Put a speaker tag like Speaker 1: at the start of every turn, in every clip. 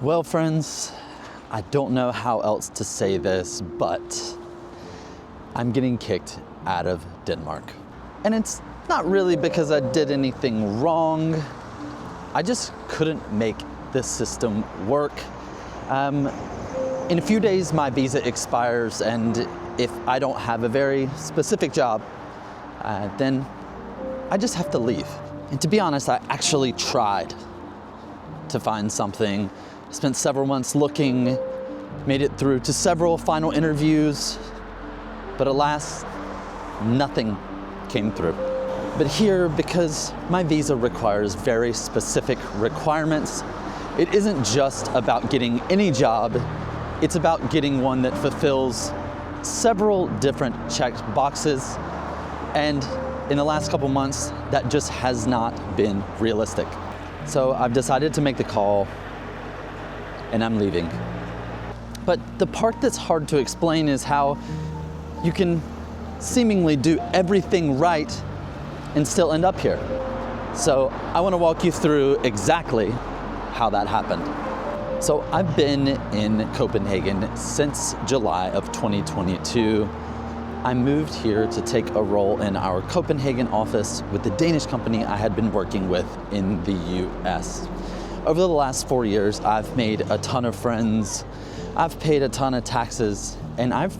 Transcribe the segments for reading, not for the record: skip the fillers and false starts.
Speaker 1: Well, friends, I don't know how else to say this, but I'm getting kicked out of Denmark. And it's not really because I did anything wrong. I just couldn't make this system work. In a few days, my visa expires, and if I don't have a very specific job, then I just have to leave. And to be honest, I actually tried to find something. Spent several months looking, made it through to several final interviews, but alas, nothing came through. But here, because my visa requires very specific requirements, it isn't just about getting any job, it's about getting one that fulfills several different checked boxes. And in the last couple months, that just has not been realistic. So I've decided to make the call, and I'm leaving. But the part that's hard to explain is how you can seemingly do everything right and still end up here. So I want to walk you through exactly how that happened. So I've been in Copenhagen since July of 2022. I moved here to take a role in our Copenhagen office with the Danish company I had been working with in the US. Over the last 4 years, I've made a ton of friends, I've paid a ton of taxes, and I've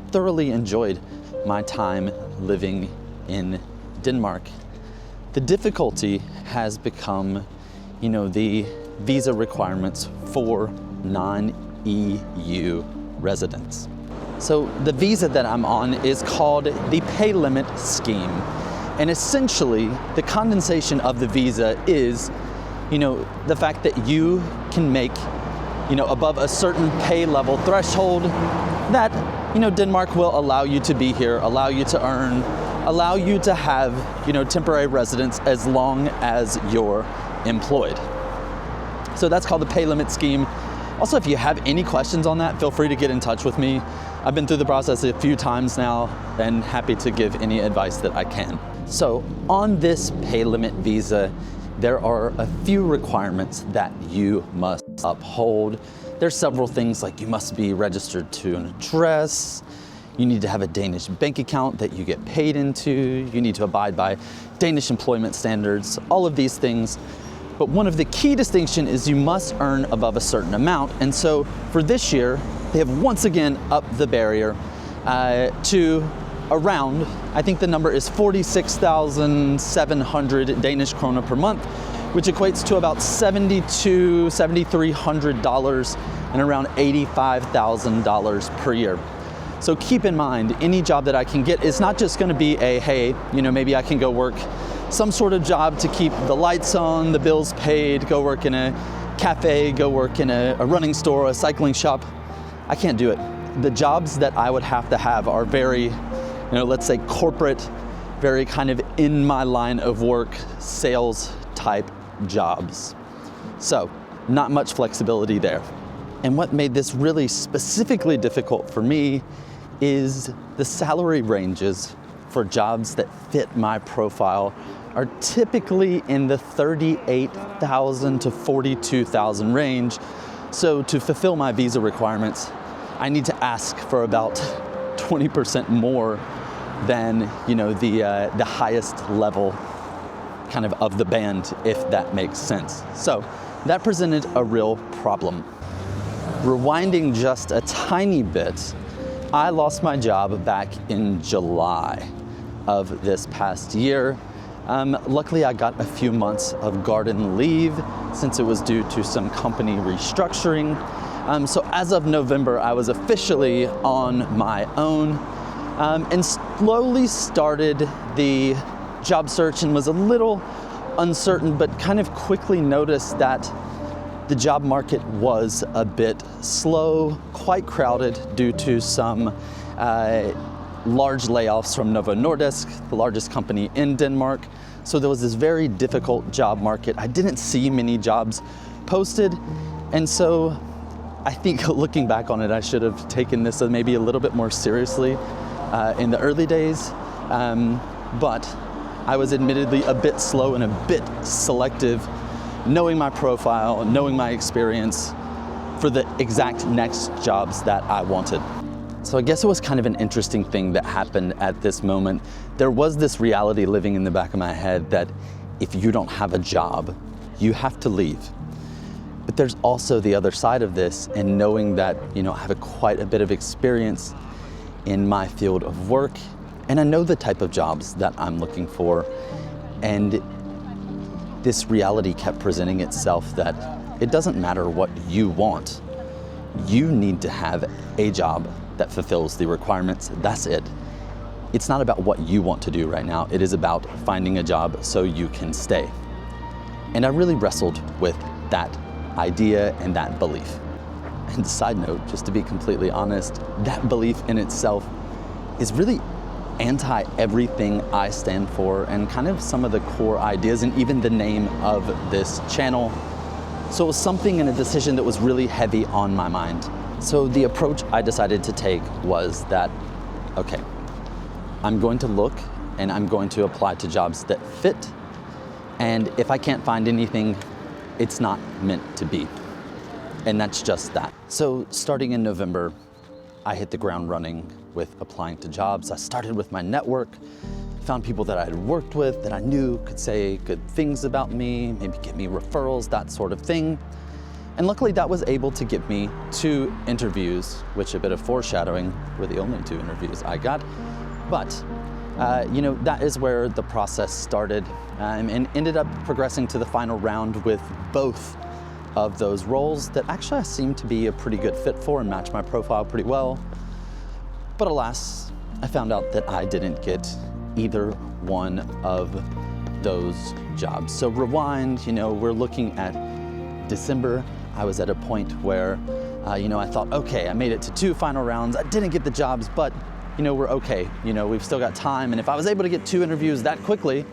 Speaker 1: thoroughly enjoyed my time living in Denmark. The difficulty has become, the visa requirements for non-EU residents. So the visa that I'm on is called the pay limit scheme. And essentially, the condensation of the visa is, the fact that you can make, above a certain pay level threshold that, Denmark will allow you to be here, allow you to earn, allow you to have, temporary residence as long as you're employed. So that's called the pay limit scheme. Also, if you have any questions on that, feel free to get in touch with me. I've been through the process a few times now and happy to give any advice that I can. So on this pay limit visa, there are a few requirements that you must uphold. There's several things like you must be registered to an address, you need to have a Danish bank account that you get paid into, you need to abide by Danish employment standards, all of these things. But one of the key distinctions is you must earn above a certain amount. And so for this year, they have once again upped the barrier to around, I think the number is 46,700 Danish krone per month, which equates to about $7,300 and around $85,000 per year. So keep in mind, any job that I can get is not just gonna be hey, maybe I can go work some sort of job to keep the lights on, the bills paid, go work in a cafe, go work in a running store, a cycling shop. I can't do it. The jobs that I would have to have are very, let's say corporate, very kind of in my line of work, sales type jobs. So not much flexibility there. And what made this really specifically difficult for me is the salary ranges for jobs that fit my profile are typically in the 38,000 to 42,000 range. So to fulfill my visa requirements, I need to ask for about 20% more than the highest level kind of the band, if that makes sense. So that presented a real problem. Rewinding just a tiny bit, I lost my job back in July of this past year. Luckily, I got a few months of garden leave since it was due to some company restructuring. So as of November, I was officially on my own and slowly started the job search and was a little uncertain, but kind of quickly noticed that the job market was a bit slow, quite crowded due to some large layoffs from Novo Nordisk, the largest company in Denmark. So there was this very difficult job market. I didn't see many jobs posted. And so I think looking back on it, I should have taken this maybe a little bit more seriously in the early days. But I was admittedly a bit slow and a bit selective knowing my profile, knowing my experience for the exact next jobs that I wanted. So I guess it was kind of an interesting thing that happened at this moment. There was this reality living in the back of my head that if you don't have a job, you have to leave. But there's also the other side of this, and knowing that, I have quite a bit of experience in my field of work, and I know the type of jobs that I'm looking for. And this reality kept presenting itself that it doesn't matter what you want. You need to have a job that fulfills the requirements. That's it. It's not about what you want to do right now. It is about finding a job so you can stay. And I really wrestled with that idea and that belief. And side note, just to be completely honest, that belief in itself is really anti everything I stand for and kind of some of the core ideas and even the name of this channel. So it was something and a decision that was really heavy on my mind. So the approach I decided to take was that, okay, I'm going to look and I'm going to apply to jobs that fit. And if I can't find anything, it's not meant to be. And that's just that. So starting in November, I hit the ground running with applying to jobs. I started with my network, found people that I had worked with that I knew could say good things about me, maybe get me referrals, that sort of thing. And luckily that was able to get me 2 interviews, which, a bit of foreshadowing, were the only 2 interviews I got. But that is where the process started, and ended up progressing to the final round with both of those roles that actually I seemed to be a pretty good fit for and match my profile pretty well. But alas, I found out that I didn't get either one of those jobs. So rewind, we're looking at December. I was at a point where, I thought, okay, I made it to 2 final rounds. I didn't get the jobs, but we're okay. We've still got time. And if I was able to get 2 interviews that quickly,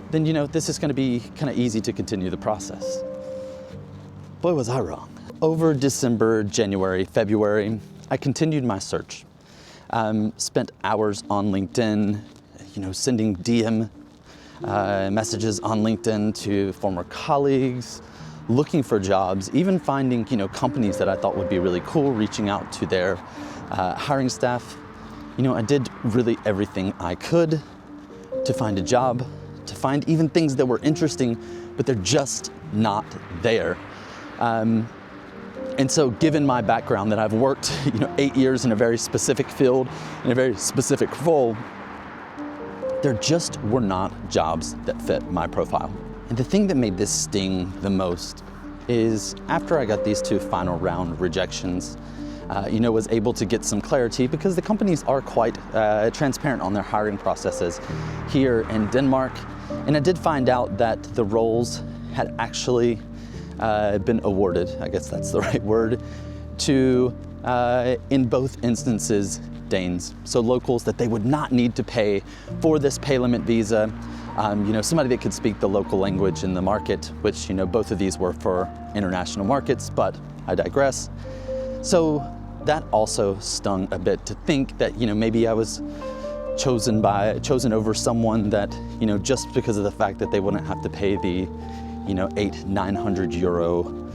Speaker 1: then, this is gonna be kind of easy to continue the process. Boy, was I wrong. Over December, January, February, I continued my search. Spent hours on LinkedIn, sending DM messages on LinkedIn to former colleagues, looking for jobs, even finding, companies that I thought would be really cool, reaching out to their hiring staff. I did really everything I could to find a job, to find even things that were interesting, but they're just not there. And so given my background that I've worked, 8 years in a very specific field, in a very specific role, there just were not jobs that fit my profile. And the thing that made this sting the most is after I got these 2 final round rejections, was able to get some clarity because the companies are quite transparent on their hiring processes here in Denmark. And I did find out that the roles had actually been awarded, I guess that's the right word, to, in both instances, Danes. So locals that they would not need to pay for this pay limit visa. Somebody that could speak the local language in the market, which, both of these were for international markets, but I digress. So that also stung a bit to think that, maybe I was chosen over someone that, just because of the fact that they wouldn't have to pay the, 800-900 euro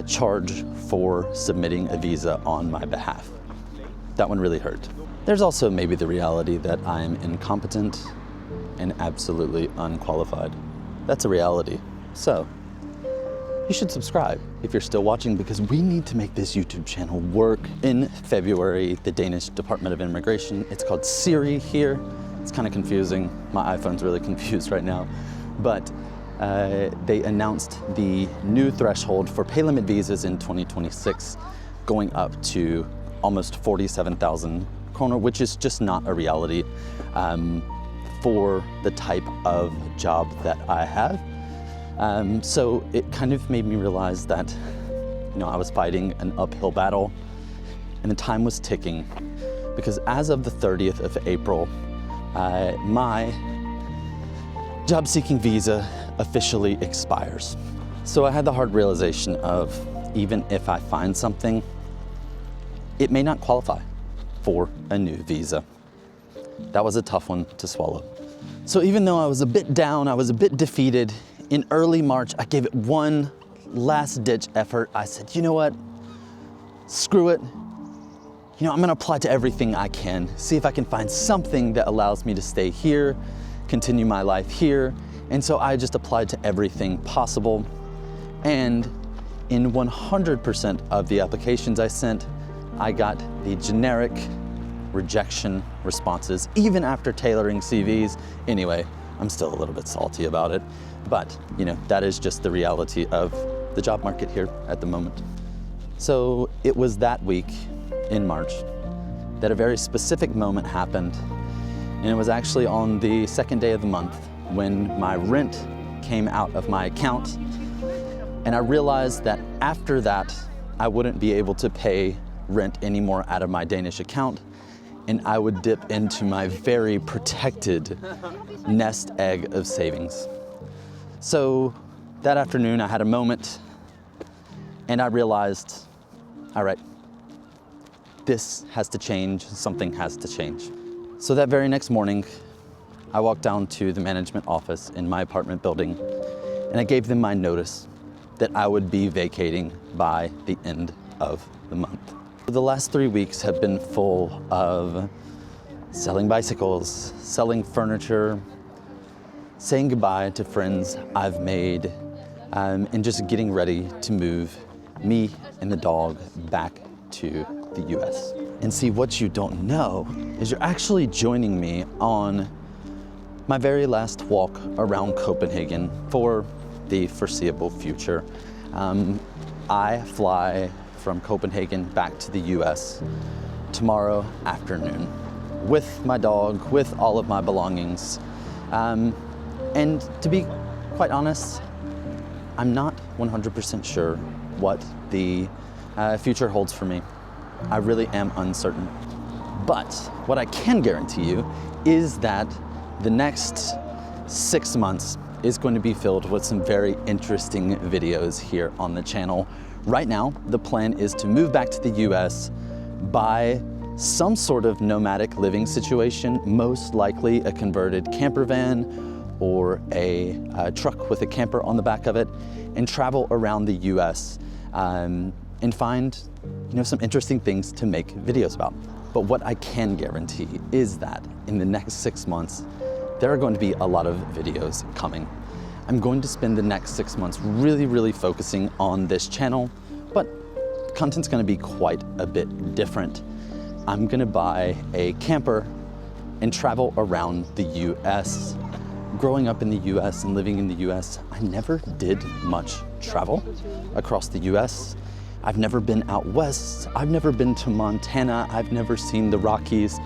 Speaker 1: charge for submitting a visa on my behalf. That one really hurt. There's also maybe the reality that I'm incompetent and absolutely unqualified. That's a reality. So you should subscribe if you're still watching, because we need to make this YouTube channel work. In February, the Danish Department of Immigration, it's called Siri here. It's kind of confusing. My iPhone's really confused right now. But they announced the new threshold for pay limit visas in 2026, going up to almost 47,000 kroner, which is just not a reality for the type of job that I have. So it kind of made me realize that, I was fighting an uphill battle and the time was ticking, because as of the 30th of April, my job-seeking visa officially expires. So I had the hard realization of, even if I find something, it may not qualify for a new visa. That was a tough one to swallow. So even though I was a bit down, I was a bit defeated, in early March, I gave it one last ditch effort. I said, you know what? Screw it. I'm gonna apply to everything I can, see if I can find something that allows me to stay here, continue my life here. And so I just applied to everything possible. And in 100% of the applications I sent, I got the generic rejection responses, even after tailoring CVs. Anyway, I'm still a little bit salty about it, but that is just the reality of the job market here at the moment. So it was that week in March that a very specific moment happened, and it was actually on the second day of the month when my rent came out of my account, and I realized that after that I wouldn't be able to pay rent anymore out of my Danish account, and I would dip into my very protected nest egg of savings. So that afternoon I had a moment and I realized, all right, this has to change, something has to change. So that very next morning, I walked down to the management office in my apartment building and I gave them my notice that I would be vacating by the end of the month. The last 3 weeks have been full of selling bicycles, selling furniture, saying goodbye to friends I've made, and just getting ready to move me and the dog back to the US. And see, what you don't know is you're actually joining me on my very last walk around Copenhagen for the foreseeable future. I fly from Copenhagen back to the US tomorrow afternoon with my dog, with all of my belongings. And to be quite honest, I'm not 100% sure what the future holds for me. I really am uncertain. But what I can guarantee you is that the next 6 months is going to be filled with some very interesting videos here on the channel. Right now, the plan is to move back to the US, buy some sort of nomadic living situation, most likely a converted camper van or a truck with a camper on the back of it, and travel around the US and find some interesting things to make videos about. But what I can guarantee is that in the next 6 months, there are going to be a lot of videos coming. I'm going to spend the next 6 months really focusing on this channel, but content's going to be quite a bit different. I'm going to buy a camper and travel around the US. Growing up in the US and living in the US, I never did much travel across the US. I've never been out west. I've never been to Montana. I've never seen the Rockies.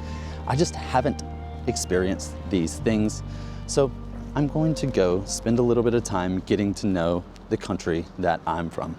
Speaker 1: I just haven't experienced these things. So I'm going to go spend a little bit of time getting to know the country that I'm from.